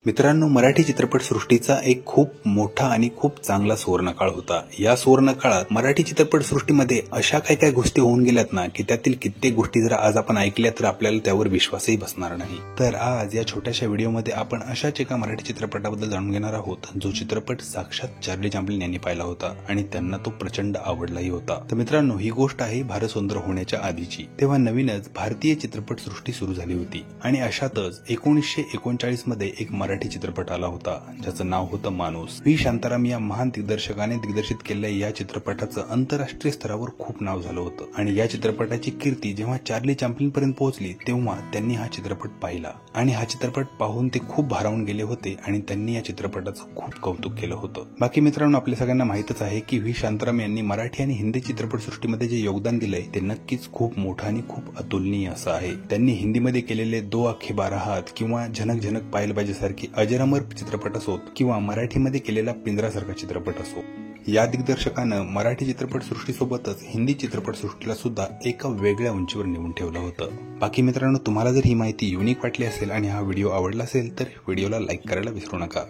मित्रांनो, मराठी चित्रपटसृष्टीचा एक खूप मोठा आणि खूप चांगला सुवर्णकाळ होता। या सुवर्णकाळात मराठी चित्रपटसृष्टीमध्ये अशा काय गोष्टी होऊन गेल्यात ना की त्यातील कित्येक गोष्टी जर आज आपण ऐकल्या तर आपल्याला त्यावर विश्वासही बसणार नाही। तर आज या छोट्याशा व्हिडिओमध्ये आपण अशाच एका मराठी चित्रपटाबद्दल जाणून घेणार आहोत जो चित्रपट साक्षात चार्ली चॅप्लिन यांनी पाहिला होता आणि त्यांना तो प्रचंड आवडलाही होता। तर मित्रांनो, ही गोष्ट आहे भारतस्वतंत्र होण्याच्या आधीची। तेव्हा नवीनच भारतीय चित्रपटसृष्टी सुरू झाली होती आणि अशातच 1939 मध्ये एक मराठी चित्रपट आला होता ज्याचं नाव होतं माणूस। व्ही शांताराम या महान दिग्दर्शकाने दिग्दर्शित केलेल्या या चित्रपटाचं आंतरराष्ट्रीय स्तरावर खूप नाव झालं होतं आणि या चित्रपटाची कीर्ती जेव्हा चार्ली चॅप्लिन पर्यंत पोहोचली तेव्हा त्यांनी हा चित्रपट पाहिला आणि हा चित्रपट पाहून ते खूप भारावून गेले होते आणि त्यांनी या चित्रपटाचं खूप कौतुक केलं होतं। बाकी मित्रांनो, आपल्या सगळ्यांना माहितच आहे की व्ही शांताराम यांनी मराठी आणि हिंदी चित्रपटसृष्टीमध्ये जे योगदान दिलंय ते नक्कीच खूप मोठं आणि खूप अतुलनीय असं आहे। त्यांनी हिंदीमध्ये केलेले दो आखे बारा हात किंवा झनक झनक पायल बाजे सारखी अजरामर चित्रपट असोत किंवा मराठीमध्ये केलेला पिंजरासारखा चित्रपट असो, या दिग्दर्शकानं मराठी चित्रपटसृष्टीसोबतच हिंदी चित्रपटसृष्टीला सुद्धा एका वेगळ्या उंचीवर नेऊन ठेवलं होतं। बाकी मित्रांनो, तुम्हाला जर ही माहिती युनिक वाटली असेल आणि हा व्हिडिओ आवडला असेल तर व्हिडिओला लाईक करायला विसरू नका।